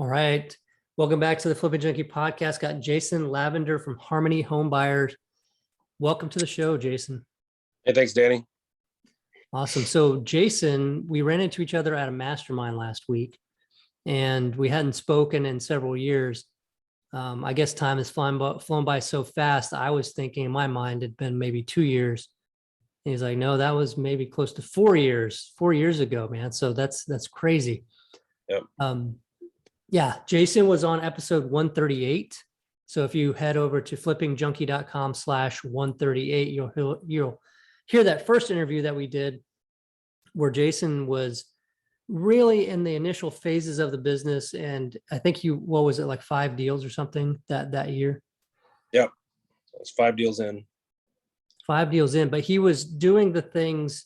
All right. Welcome back to the Flipping Junkie podcast. Got Jason Lavender from Harmony Home Buyers. Welcome to the show, Jason. Hey, thanks, Danny. Awesome. So, Jason, we ran into each other at a mastermind last week, and we hadn't spoken in several years. I guess time has flown by so fast. I was thinking in my mind it'd been maybe 2 years. And he's like, no, that was maybe close to 4 years, 4 years ago, man. So that's crazy. Yep. Yeah, Jason was on episode 138. So if you head over to flippingjunkie.com/138, you'll hear that first interview that we did where Jason was really in the initial phases of the business. And I think what was it, like 5 deals or something that year? Yep. It was 5 deals in. 5 deals in, but he was doing the things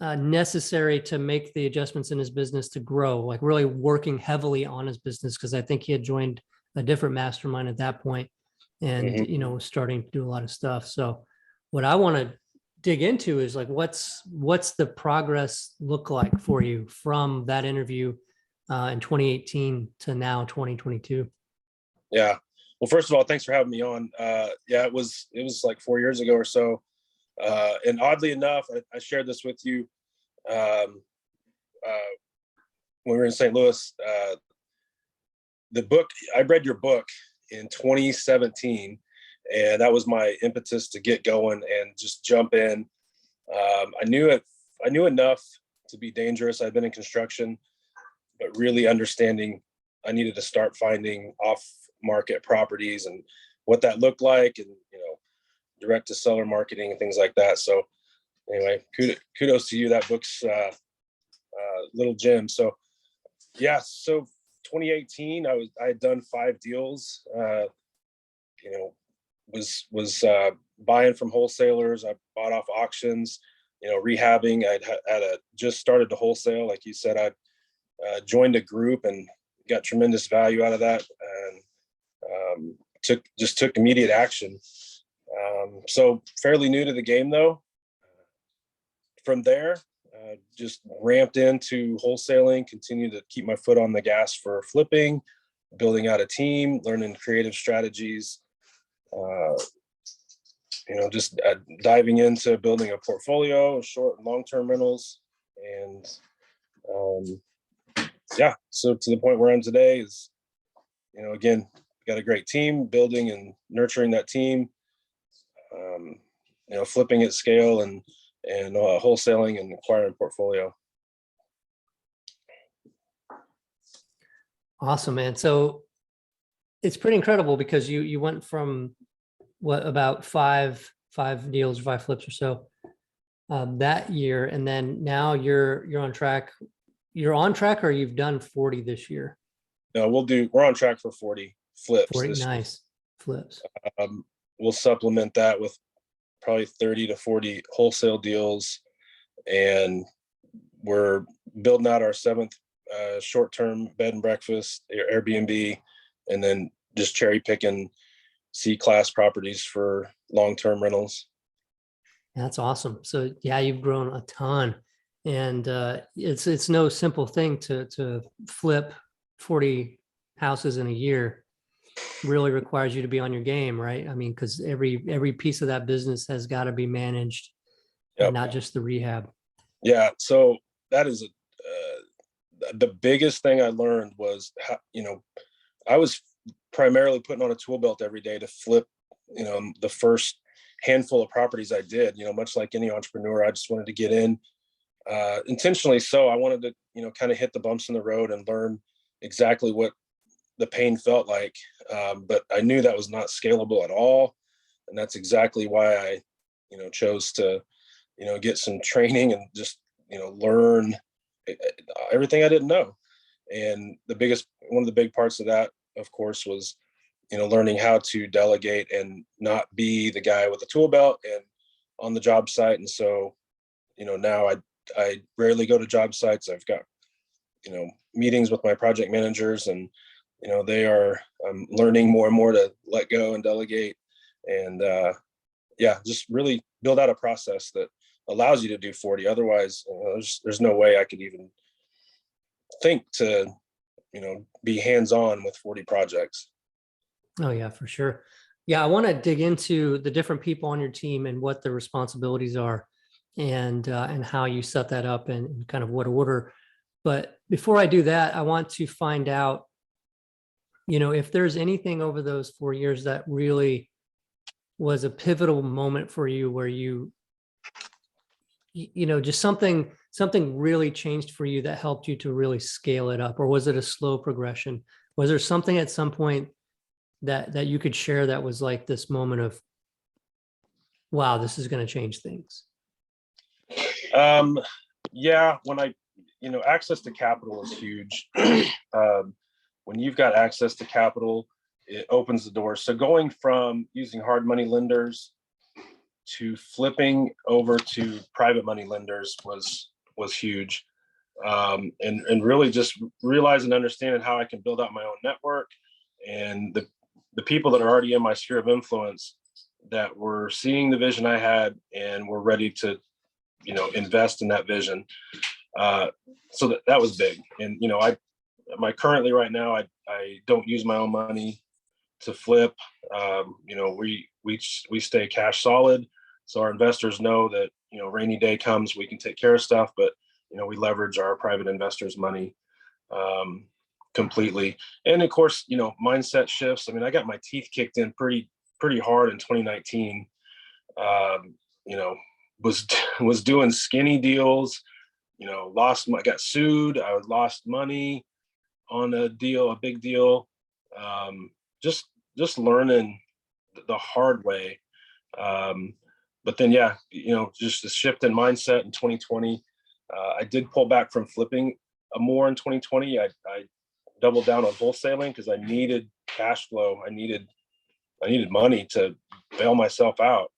necessary to make the adjustments in his business to grow, like really working heavily on his business. Cause I think he had joined a different mastermind at that point and, was starting to do a lot of stuff. So what I want to dig into is like, what's the progress look like for you from that interview in 2018 to now 2022? Yeah. Well, first of all, thanks for having me on. It was like 4 years ago or so. And oddly enough, I shared this with you when we were in St. Louis. I read your book in 2017, and that was my impetus to get going and just jump in. I knew enough to be dangerous. I'd been in construction, but really understanding I needed to start finding off-market properties and what that looked like, and direct to seller marketing and things like that. So anyway, kudos to you. That book's little gem. So yeah, so 2018, I had done 5 deals. Was buying from wholesalers. I bought off auctions. Rehabbing. I had just started to wholesale, like you said. I joined a group and got tremendous value out of that, and took immediate action. So fairly new to the game, though. From there, just ramped into wholesaling, continued to keep my foot on the gas for flipping, building out a team, learning creative strategies, just diving into building a portfolio of short and long-term rentals. And so to the point where I'm today is, again, got a great team, building and nurturing that team. Flipping at scale and wholesaling and acquiring portfolio. Awesome, man. So it's pretty incredible because you went from about five deals or 5 flips or so that year, and then now you're on track. You're on track, or you've done 40 this year? No, we're on track for 40 flips. 40 nice flips. We'll supplement that with probably 30 to 40 wholesale deals, and we're building out our 7th short-term bed and breakfast, Airbnb, and then just cherry picking C-class properties for long-term rentals. That's awesome. So yeah, you've grown a ton, and it's no simple thing to flip 40 houses in a year. Really requires you to be on your game, right? I mean, because every piece of that business has got to be managed, and not just the rehab. Yeah, so that is the biggest thing I learned was how, I was primarily putting on a tool belt every day to flip, the first handful of properties I did. Much like any entrepreneur, I just wanted to get in intentionally. So I wanted to, kind of hit the bumps in the road and learn exactly what the pain felt like, but I knew that was not scalable at all, and that's exactly why I, chose to, get some training and just, learn everything I didn't know. And one of the big parts of that, of course, was, learning how to delegate and not be the guy with the tool belt and on the job site. And so, now I rarely go to job sites. I've got, meetings with my project managers, and I'm learning more and more to let go and delegate, and just really build out a process that allows you to do 40. Otherwise, there's no way I could even think to be hands-on with 40 projects. Oh yeah, for sure. Yeah, I want to dig into the different people on your team and what the responsibilities are, and how you set that up and kind of what order. But before I do that, I want to find out, if there's anything over those 4 years that really was a pivotal moment for you where just something really changed for you that helped you to really scale it up, or was it a slow progression? Was there something at some point that you could share that was like this moment of, wow, this is going to change things? Yeah, access to capital is huge. When you've got access to capital, it opens the door. So going from using hard money lenders to flipping over to private money lenders was huge. And really just realizing and understanding how I can build out my own network, and the people that are already in my sphere of influence that were seeing the vision I had and were ready to, invest in that vision. So that was big. And, currently right now, I don't use my own money to flip. We stay cash solid. So our investors know that, rainy day comes, we can take care of stuff, but, we leverage our private investors' money completely. And of course, mindset shifts. I mean, I got my teeth kicked in pretty hard in 2019. Was doing skinny deals, I got sued. I lost money on a big deal. Just learning the hard way. But then, yeah, just the shift in mindset in 2020. I did pull back from flipping more in 2020. I doubled down on wholesaling because I needed cash flow. I needed money to bail myself out.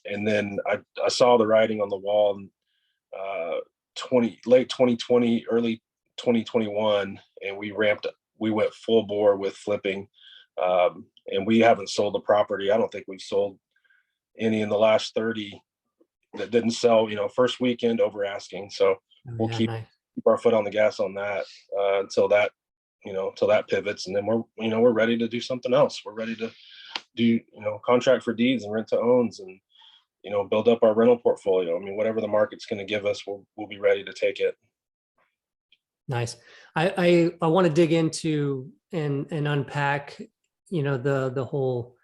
And then I saw the writing on the wall in late 2020, early 2021, and we went full bore with flipping. And we haven't sold the property. I don't think we've sold any in the last 30 that didn't sell, first weekend over asking. So we'll keep our foot on the gas on that until that pivots. And then we're ready to do something else. We're ready to do, contract for deeds and rent to owns and, build up our rental portfolio. I mean, whatever the market's going to give us, we'll be ready to take it. Nice. I want to dig into and unpack, the whole,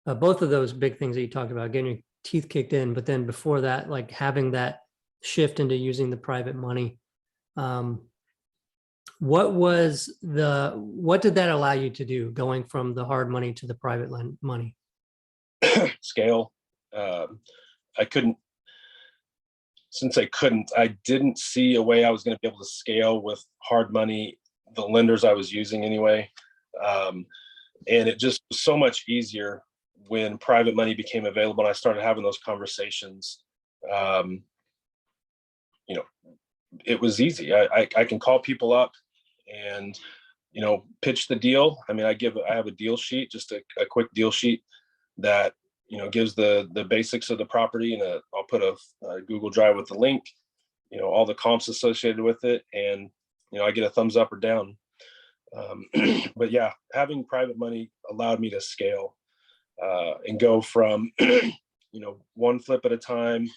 both of those big things that you talked about, getting your teeth kicked in, but then before that, like having that shift into using the private money. What did that allow you to do, going from the hard money to the private money? Scale. I didn't see a way I was going to be able to scale with hard money, the lenders I was using anyway. And it just was so much easier when private money became available and I started having those conversations. It was easy. I can call people up and, pitch the deal. I mean, I have a deal sheet, just a quick deal sheet that, gives the basics of the property, and I'll put a Google Drive with the link, all the comps associated with it. And, I get a thumbs up or down. But yeah, having private money allowed me to scale and go from, one flip at a time,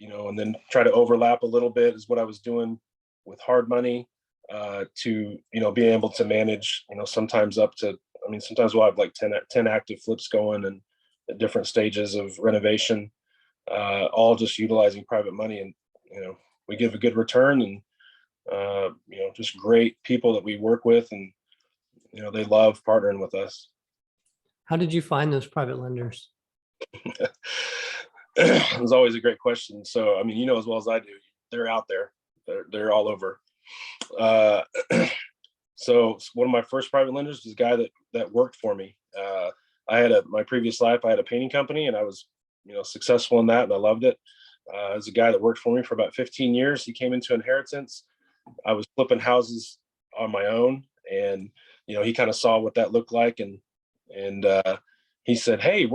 and then try to overlap a little bit is what I was doing with hard money to, being able to manage, sometimes sometimes we'll have like 10 active flips going and at different stages of renovation, all just utilizing private money. And, we give a good return, and, just great people that we work with, and, they love partnering with us. How did you find those private lenders? It was always a great question. So, I mean, as well as I do, they're out there. They're all over. So one of my first private lenders was a guy that worked for me. My previous life, I had a painting company, and I was, successful in that, and I loved it. As a guy that worked for me for about 15 years, he came into inheritance. I was flipping houses on my own, and, he kind of saw what that looked like. And he said, "Hey,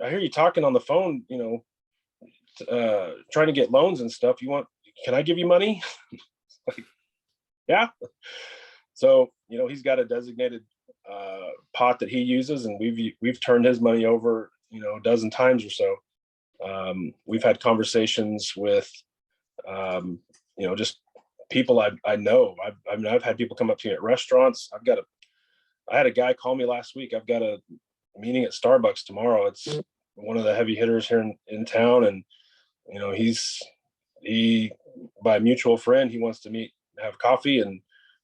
I hear you talking on the phone, trying to get loans and stuff. Can I give you money?" Like, Yeah. So, he's got a designated pot that he uses, and we've turned his money over, a dozen times or so. We've had conversations with, just people I know. I've had people come up to me at restaurants. I had a guy call me last week. I've got a meeting at Starbucks tomorrow. It's one of the heavy hitters here in town, and he by a mutual friend, he wants to meet, have coffee, and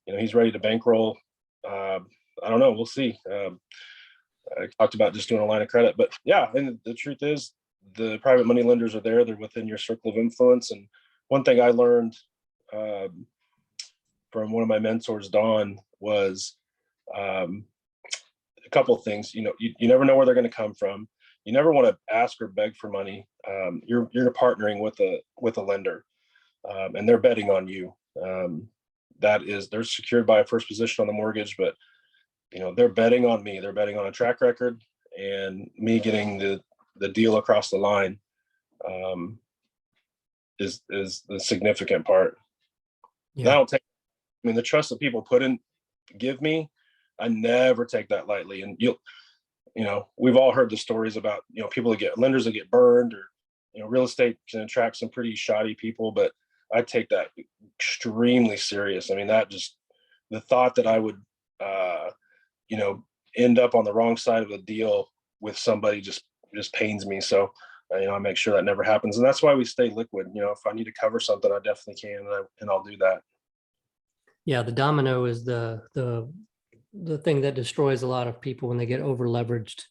he's ready to bankroll. I don't know. We'll see. I talked about just doing a line of credit, but yeah, and the truth is, the private money lenders are there. They're within your circle of influence. And one thing I learned from one of my mentors, Don, was a couple of things. You never know where they're going to come from. You never want to ask or beg for money. You're partnering with a lender, and they're betting on you. They're secured by a first position on the mortgage, but they're betting on me. They're betting on a track record and me getting the deal across the line. Is the significant part. Yeah. The trust that people give me, I never take that lightly. And we've all heard the stories about, people that lenders that get burned, or, real estate can attract some pretty shoddy people, but I take that extremely serious. I mean, the thought that I would, end up on the wrong side of a deal with somebody just pains me. So, I make sure that never happens. And that's why we stay liquid. If I need to cover something, I definitely can. And I'll do that. Yeah. The domino is the thing that destroys a lot of people when they get over leveraged,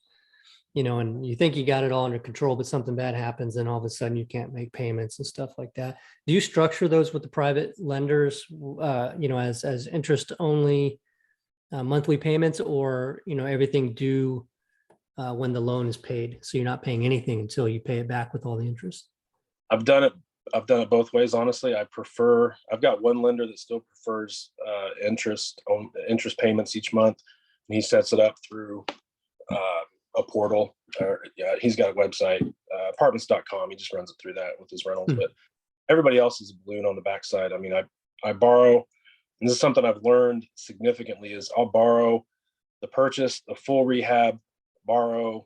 and you think you got it all under control, but something bad happens and all of a sudden you can't make payments and stuff like that. Do you structure those with the private lenders, as interest only monthly payments, or, everything due when the loan is paid? So you're not paying anything until you pay it back with all the interest. I've done it both ways. Honestly, I've got one lender that still prefers interest payments each month, and he sets it up through a portal. He's got a website, apartments.com. He just runs it through that with his rentals. But everybody else is a balloon on the backside. I mean, I borrow, and this is something I've learned significantly, is I'll borrow the purchase, the full rehab, borrow.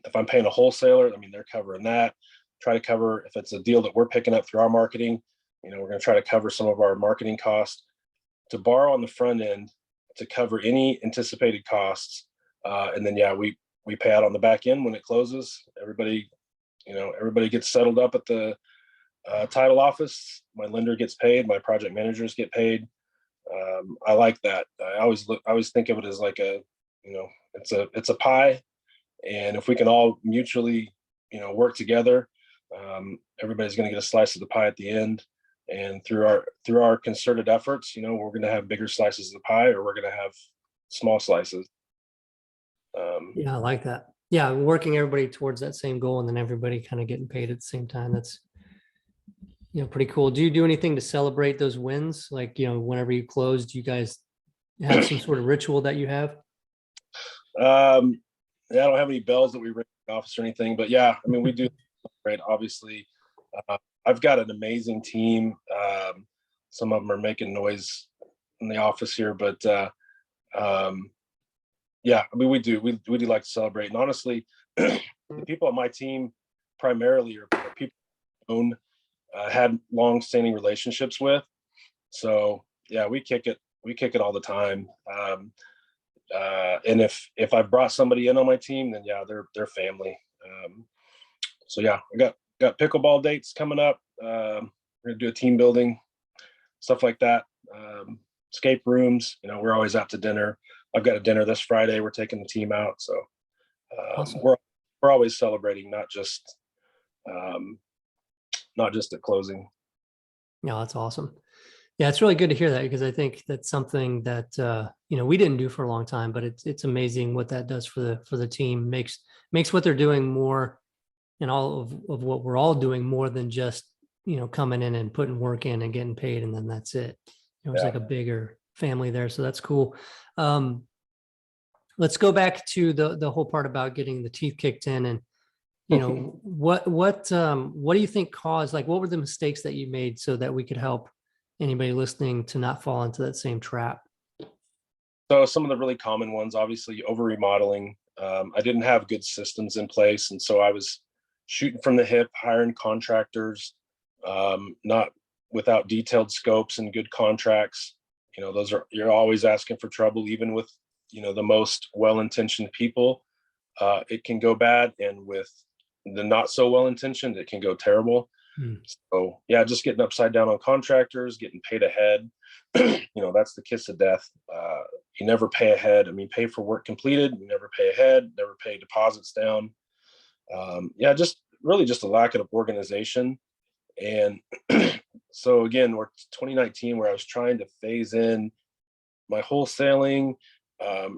If I'm paying a wholesaler, they're covering that. Try to cover, if it's a deal that we're picking up through our marketing, we're going to try to cover some of our marketing costs, to borrow on the front end to cover any anticipated costs. And then, we pay out on the back end when it closes. Everybody gets settled up at the title office. My lender gets paid. My project managers get paid. I like that. I always think of it as like it's a pie. And if we can all mutually, work together, everybody's going to get a slice of the pie at the end. And through our concerted efforts, we're going to have bigger slices of the pie, or we're going to have small slices. Yeah, I like that. Yeah, working everybody towards that same goal, and then everybody kind of getting paid at the same time. That's pretty cool. Do you do anything to celebrate those wins? Like, whenever you close, do you guys have some sort of ritual that you have? I don't have any bells that we ring in the office or anything, but yeah, we do. Right, obviously, I've got an amazing team. Some of them are making noise in the office here, but we do like to celebrate. And honestly, the people on my team primarily are people who had long-standing relationships with. So yeah, we kick it all the time. And if I brought somebody in on my team, then yeah, they're family. So yeah, I got pickleball dates coming up. We're gonna do a team building, stuff like that. Escape rooms. We're always out to dinner. I've got a dinner this Friday. We're taking the team out. So Awesome. we're always celebrating, not just at closing. Yeah, that's awesome. Yeah, it's really good to hear that, because I think that's something that we didn't do for a long time, but it's amazing what that does for the team. Makes what they're doing more, and all of what we're all doing, more than just coming in and putting work in and getting paid, and then that's it. It's like a bigger family there, so that's cool. Let's go back to the whole part about getting the teeth kicked in, and what do you think caused, like, what were the mistakes that you made so that we could help anybody listening to not fall into that same trap? So some of the really common ones, obviously over remodeling. I didn't have good systems in place. And so I was shooting from the hip, hiring contractors, not without detailed scopes and good contracts. You're always asking for trouble, even with, the most well-intentioned people. It can go bad. And with the not so well-intentioned, it can go terrible. Hmm. So yeah, just getting upside down on contractors, getting paid ahead. That's the kiss of death. You never pay ahead. I mean, pay for work completed. You never pay ahead. Never pay deposits down. Yeah, just really just a lack of organization. And so again, we're 2019, where I was trying to phase in my wholesaling,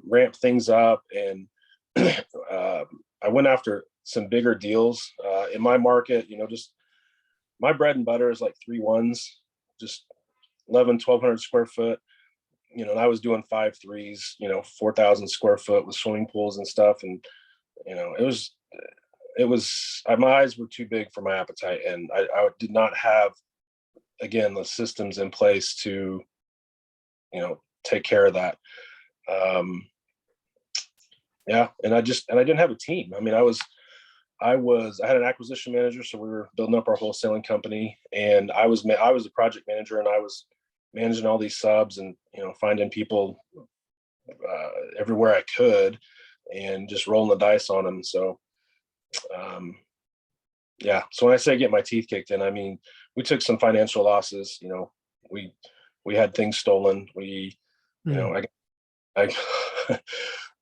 ramp things up, and I went after some bigger deals in my market. Just my bread and butter is like 3-1s, just 1,200 square foot. And I was doing 5-3s, 4,000 square foot with swimming pools and stuff. And, it was, my eyes were too big for my appetite. And I did not have, again, the systems in place to, take care of that. Yeah. And I didn't have a team. I mean, I had an acquisition manager, so we were building up our wholesaling company, and I was a project manager, and I was managing all these subs and, finding people everywhere I could and just rolling the dice on them. So, yeah. So when I say get my teeth kicked in, I mean, we took some financial losses. We had things stolen. We, I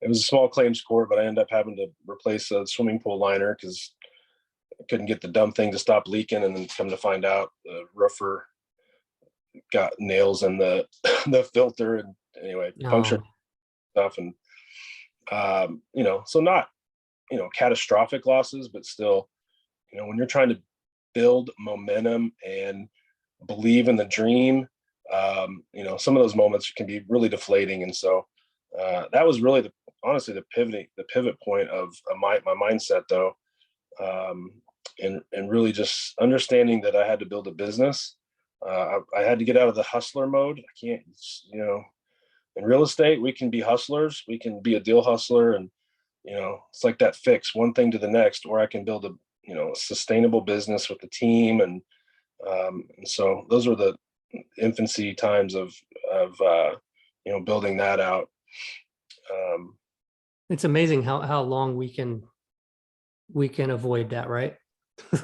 it was a small claims court, but I ended up having to replace a swimming pool liner because I couldn't get the dumb thing to stop leaking. And then come to find out, the roofer got nails in the the filter, and anyway, punctured No. stuff. And so not catastrophic losses, but still, when you're trying to build momentum and believe in the dream, some of those moments can be really deflating. And so that was really honestly the pivot point of my mindset, though. And really just understanding that I had to build a business. I had to get out of the hustler mode. I can't, in real estate, we can be hustlers. We can be a deal hustler, and it's like that fix one thing to the next, or I can build a sustainable business with the team. And so those were the infancy times of building that out. It's amazing how long we can avoid that, right?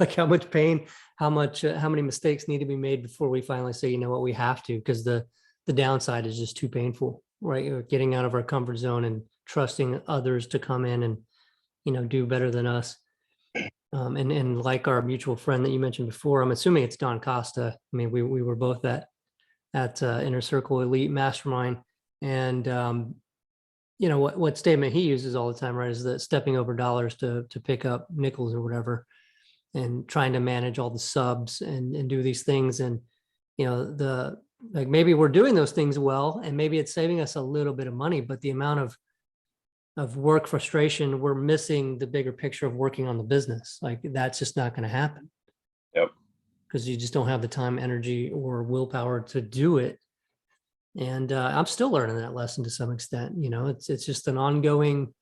Like how much pain, how many mistakes need to be made before we finally say, you know what, we have to, because the downside is just too painful, right? Or getting out of our comfort zone and trusting others to come in and, do better than us. And like our mutual friend that you mentioned before, I'm assuming it's Don Costa. I mean, we were both at Inner Circle Elite Mastermind, and what statement he uses all the time, right, is that stepping over dollars to pick up nickels or whatever, and trying to manage all the subs and do these things. And like maybe we're doing those things well, and maybe it's saving us a little bit of money, but the amount of work frustration, we're missing the bigger picture of working on the business. Like that's just not going to happen. Yep. Because you just don't have the time, energy, or willpower to do it. And I'm still learning that lesson to some extent. It's just an ongoing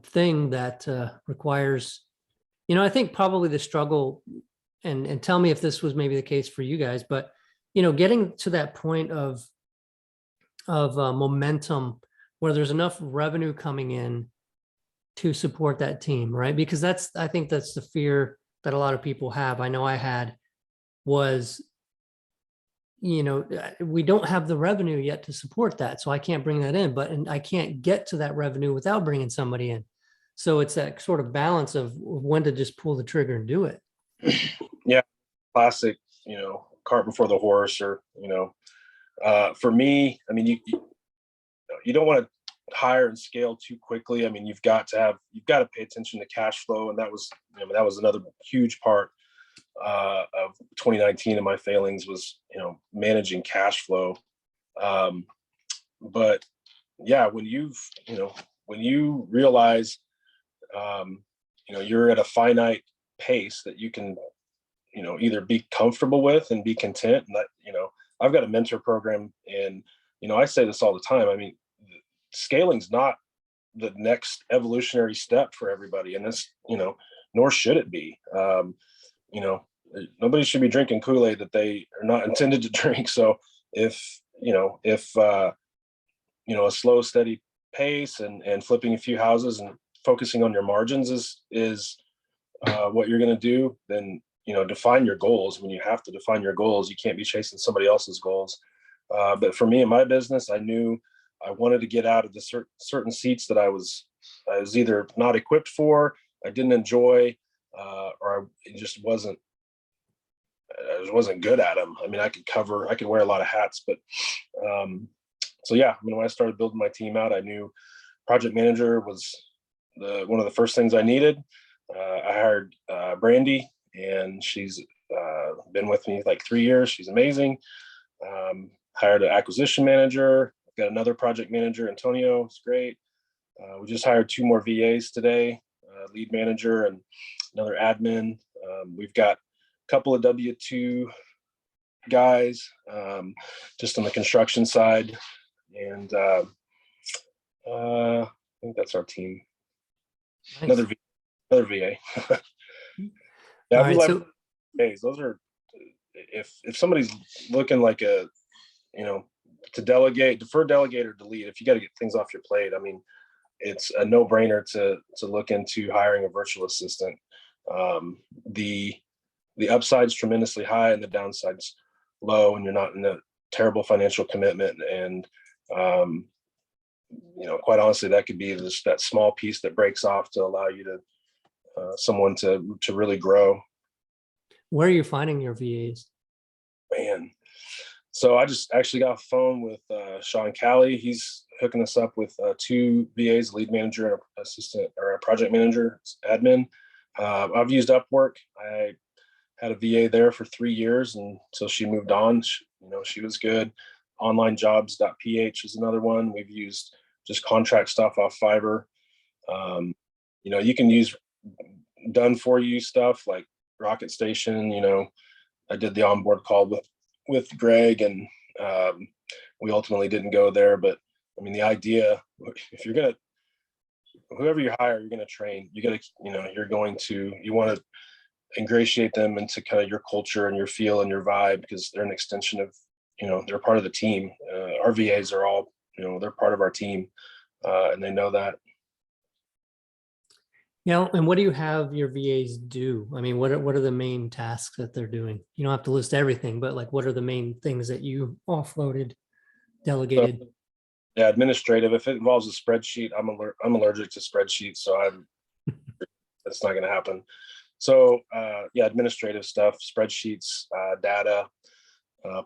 thing that requires, I think probably the struggle, and tell me if this was maybe the case for you guys, but getting to that point of momentum where there's enough revenue coming in to support that team, right? Because I think that's the fear that a lot of people have. I know I had, was, we don't have the revenue yet to support that. So I can't bring that in, and I can't get to that revenue without bringing somebody in. So it's that sort of balance of when to just pull the trigger and do it. Yeah. Classic, cart before the horse, or, for me, I mean, you don't want to hire and scale too quickly. I mean, you've got to pay attention to cash flow. And that was another huge part of 2019 and my failings was, managing cash flow. But yeah, when you realize, you're at a finite pace that you can, either be comfortable with and be content, and I've got a mentor program, and I say this all the time. I mean, scaling's not the next evolutionary step for everybody, and this, nor should it be. You know, Nobody should be drinking Kool-Aid that they are not intended to drink. So if a slow, steady pace and flipping a few houses and focusing on your margins is what you're going to do, then define your goals. When you have to define your goals, you can't be chasing somebody else's goals. But for me in my business, I knew I wanted to get out of the certain seats that I was either not equipped for, I didn't enjoy, or it just wasn't. I just wasn't good at them. I mean, I could wear a lot of hats, but so yeah. I mean, when I started building my team out, I knew project manager was one of the first things I needed. I hired Brandy, and she's been with me like 3 years. She's amazing. Hired an acquisition manager. I've got another project manager, Antonio. It's great. We just hired 2 more VAs today, lead manager and another admin. We've got a couple of W-2 guys, just on the construction side. And I think that's our team. Nice. Another VA. Yeah, All right, so those are, if somebody's looking like to delegate, defer, delegate, or delete, if you got to get things off your plate, I mean, it's a no-brainer to look into hiring a virtual assistant. The upside's tremendously high and the downside's low, and you're not in a terrible financial commitment. And quite honestly, that could be that small piece that breaks off to allow you to someone to really grow. where are you finding your VAs? Man, so I just actually got off the phone with Sean Callie. He's hooking us up with 2 VAs, a lead manager and an assistant, or a project manager, admin. I've used Upwork. I had a VA there for 3 years, and so she moved on. She was good. Onlinejobs.ph is another one. We've used just contract stuff off Fiverr. You can use done for you stuff like Rocket Station. I did the onboard call with Greg, and we ultimately didn't go there. But I mean, the idea, if whoever you hire, you're going to train. You want to ingratiate them into kind of your culture and your feel and your vibe, because they're an extension of, they're part of the team. Our VAs are all, they're part of our team, and they know that. And what do you have your VAs do? I mean, what are the main tasks that they're doing? You don't have to list everything, but like, what are the main things that you offloaded, delegated? So, yeah, administrative. If it involves a spreadsheet, I'm allergic to spreadsheets, so that's not going to happen. So administrative stuff, spreadsheets, data,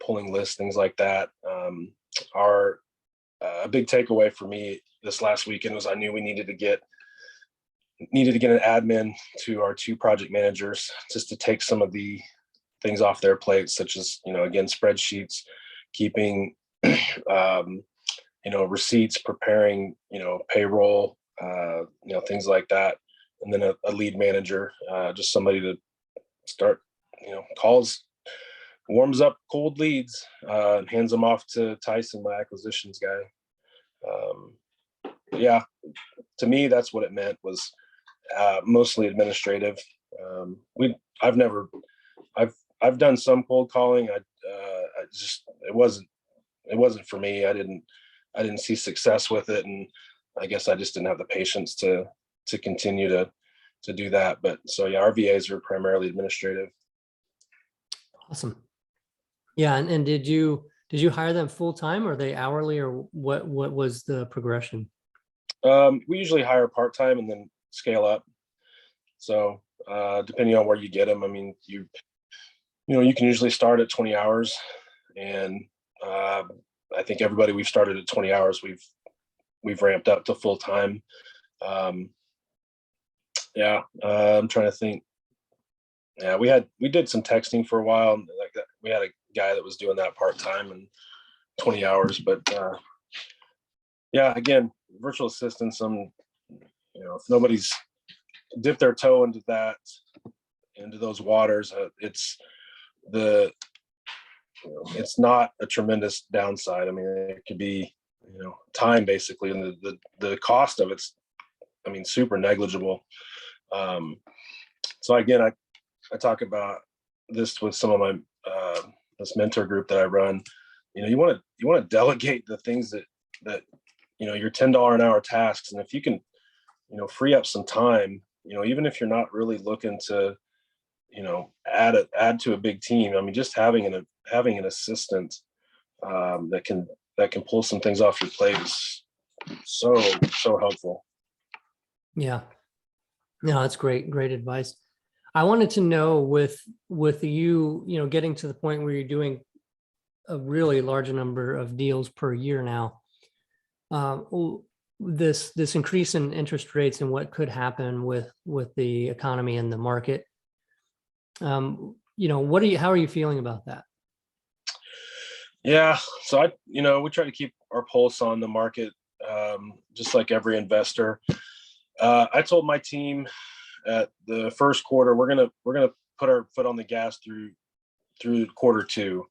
pulling lists, things like that. Our a big takeaway for me this last weekend was I knew we needed to get an admin to our 2 project managers, just to take some of the things off their plates, such as, again, spreadsheets, keeping, receipts, preparing, payroll, things like that. And then a lead manager, just somebody to start, warms up cold leads, and hands them off to Tyson, my acquisitions guy. To me, that's what it meant, was mostly administrative. I've done some cold calling. It wasn't for me. I didn't see success with it, and I guess I just didn't have the patience to continue to do that. But so yeah, our VAs are primarily administrative. Awesome. Yeah, and did you hire them full time, or are they hourly, or what was the progression? We usually hire part-time and then scale up. So depending on where you get them, I mean, you can usually start at 20 hours, and I think everybody we've started at 20 hours, we've ramped up to full time. I'm trying to think. Yeah, we did some texting for a while. Like that, we had a guy that was doing that part time and 20 hours. But again, virtual assistants. If nobody's dipped their toe into those waters, it's it's not a tremendous downside. I mean, it could be, time basically, and the cost of it's, super negligible. So again, I talk about this with some of my this mentor group that I run. You want to delegate the things that your $10 an hour tasks, and if you can free up some time, even if you're not really looking to add to a big team. Just having an assistant that can pull some things off your plate is so helpful. Yeah. No, that's great advice. I wanted to know with you, getting to the point where you're doing a really large number of deals per year now, this increase in interest rates and what could happen with the economy and the market. How are you feeling about that? Yeah. So we try to keep our pulse on the market, just like every investor. I told my team at the first quarter, we're gonna put our foot on the gas through quarter two,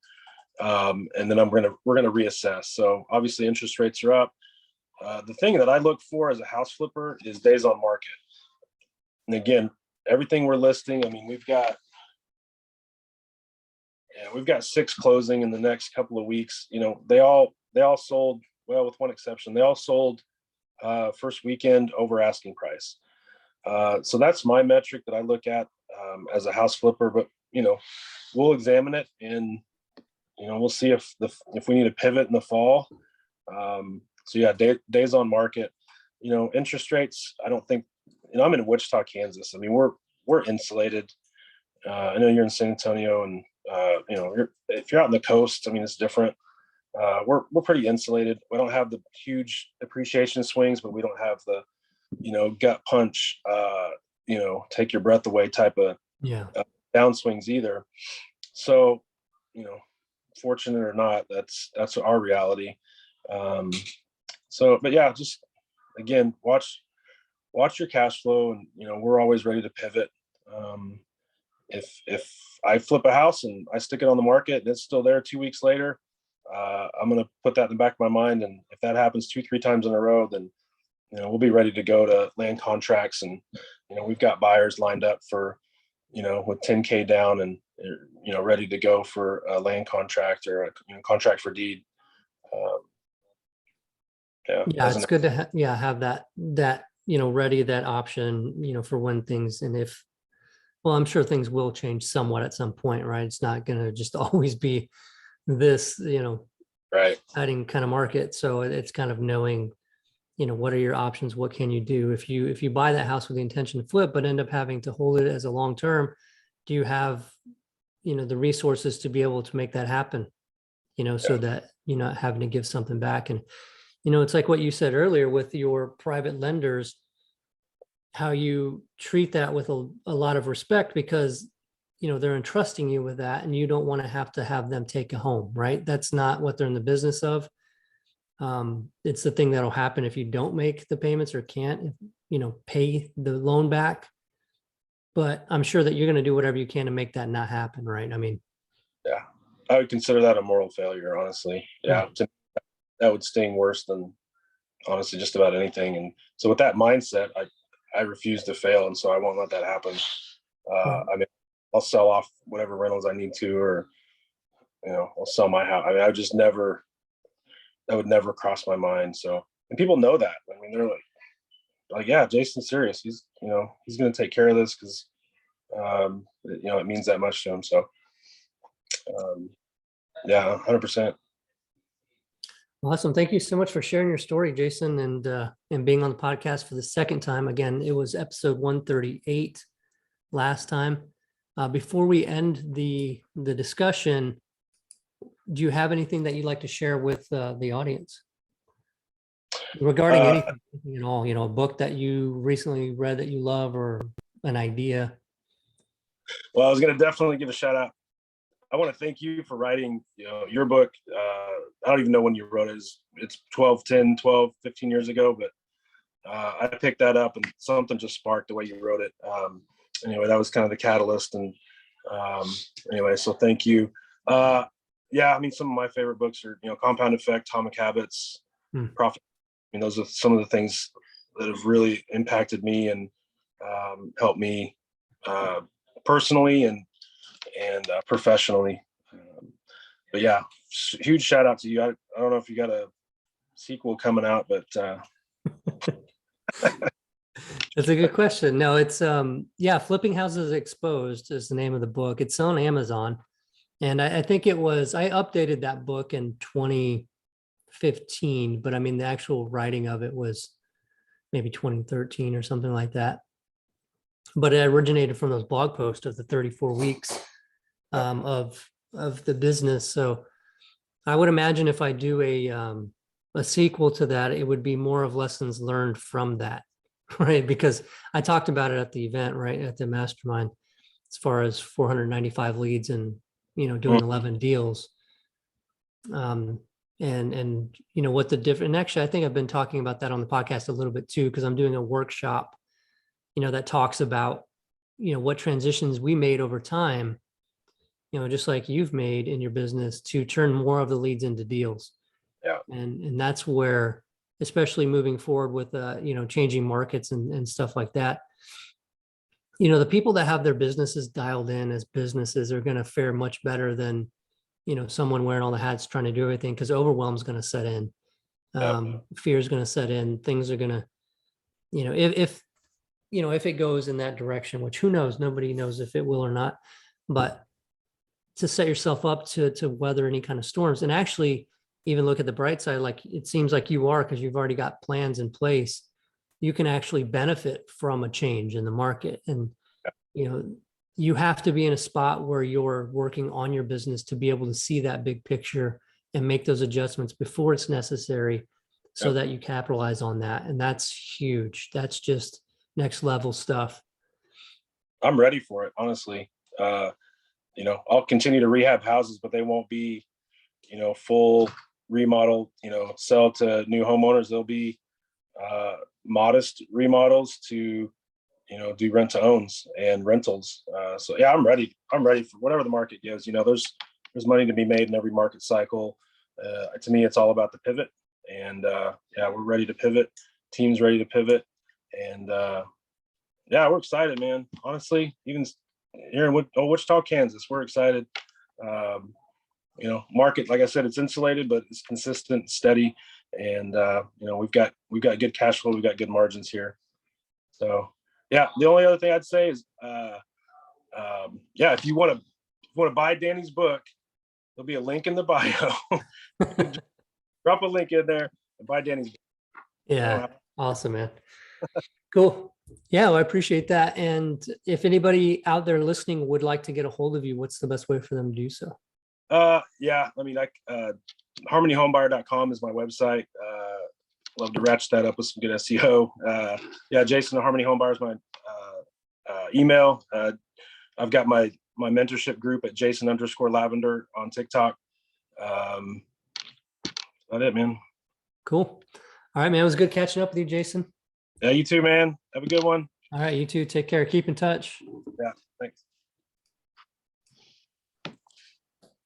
and then we're gonna reassess. So obviously interest rates are up. The thing that I look for as a house flipper is days on market. And again, everything we're listing, we've got 6 closing in the next couple of weeks. They all sold, well, with one exception. They all sold first weekend over asking price. So that's my metric that I look at as a house flipper. But we'll examine it, and we'll see if we need to pivot in the fall. So yeah, days on market. Interest rates, I don't think. I'm in Wichita, Kansas. We're insulated. I know you're in San Antonio, and if you're out on the coast, it's different. We're pretty insulated. We don't have the huge appreciation swings, but we don't have the gut punch, take your breath away type of downswings either. So, fortunate or not, that's our reality. But yeah, just again, watch your cash flow, and we're always ready to pivot. If I flip a house and I stick it on the market and it's still there 2 weeks later, I'm going to put that in the back of my mind. And if that happens 2-3 times in a row, then, we'll be ready to go to land contracts. And, we've got buyers lined up for, with 10K down and, ready to go for a land contract or a contract for deed. It's good to have that, ready, that option, for when things, and well, I'm sure things will change somewhat at some point, right? It's not going to just always be this, right, exciting kind of market. So it's kind of knowing, what are your options? What can you do? If you buy that house with the intention to flip, but end up having to hold it as a long-term, do you have, the resources to be able to make that happen, so that you're not having to give something back? And, it's like what you said earlier with your private lenders, how you treat that with a lot of respect, because they're entrusting you with that, and you don't want to have them take a home, right? That's not what they're in the business of. It's the thing that'll happen if you don't make the payments or can't pay the loan back. But I'm sure that you're going to do whatever you can to make that not happen, right? Yeah, I would consider that a moral failure, honestly. Yeah, that would sting worse than honestly just about anything. And so with that mindset, I refuse to fail, and so I won't let that happen. I'll sell off whatever rentals I need to, or I'll sell my house. That would never cross my mind. So, and people know that. They're like, yeah, Jason's serious. He's going to take care of this because it means that much to him. So, yeah, 100%. Awesome. Thank you so much for sharing your story, Jason, and being on the podcast for the second time. Again, it was episode 138 last time. Before we end the discussion, do you have anything that you'd like to share with the audience regarding anything at all? A book that you recently read that you love, or an idea? Well, I was going to definitely give a shout out. I want to thank you for writing, your book. I don't even know when you wrote it. It's 15 years ago, but I picked that up and something just sparked the way you wrote it. Anyway, that was kind of the catalyst. And anyway, so thank you. yeah, I mean, some of my favorite books are, Compound Effect, Atomic Habits, Hmm. Profit. I mean, those are some of the things that have really impacted me and helped me personally and professionally. But yeah, huge shout out to you. I don't know if you got a sequel coming out, but That's a good question. No, it's yeah, Flipping Houses Exposed is the name of the book. It's on Amazon. And I think I updated that book in 2015, but I mean, the actual writing of it was maybe 2013 or something like that. But it originated from those blog posts of the 34 weeks of the business. So I would imagine if I do a sequel to that, it would be more of lessons learned from that, right? Because I talked about it at the event, right, at the mastermind, as far as 495 leads and doing 11 deals. And what the different, and actually I think I've been talking about that on the podcast a little bit too, because I'm doing a workshop that talks about what transitions we made over time, just like you've made in your business, to turn more of the leads into deals. yeah, And that's where, especially moving forward with changing markets and stuff like that, the people that have their businesses dialed in as businesses are going to fare much better than someone wearing all the hats trying to do everything, because overwhelm is going to set in. Fear is going to set in. Things are going to, if it goes in that direction, which who knows, nobody knows if it will or not, but to set yourself up to weather any kind of storms, and actually even look at the bright side, like it seems like you are, because you've already got plans in place. You can actually benefit from a change in the market. And you have to be in a spot where you're working on your business to be able to see that big picture and make those adjustments before it's necessary, so that you capitalize on that. And that's huge. That's just next level stuff. I'm ready for it, honestly. I'll continue to rehab houses, but they won't be, full remodel, sell to new homeowners. They'll be modest remodels to, do rent to owns and rentals. So yeah, I'm ready. I'm ready for whatever the market gives. There's money to be made in every market cycle. To me, it's all about the pivot. And yeah, we're ready to pivot. Team's ready to pivot. And yeah, we're excited, man. Honestly, even here in Wichita, Kansas, we're excited. Market, like I said, it's insulated, but it's consistent, steady, and we've got good cash flow, we've got good margins here. So yeah, the only other thing I'd say is, if you want to buy Danny's book, there'll be a link in the bio. Drop a link in there and buy Danny's book. Yeah, awesome, man. Cool. Yeah, well, I appreciate that. And if anybody out there listening would like to get a hold of you, what's the best way for them to do so? Yeah, I mean, harmonyhomebuyer.com is my website. Love to ratchet that up with some good SEO. Yeah, Jason at Harmony Homebuyer is my email. I've got my mentorship group at Jason_Lavender on TikTok. That's it, man. Cool. All right, man. It was good catching up with you, Jason. Yeah, you too, man. Have a good one. All right, you too. Take care. Keep in touch. Yeah, thanks.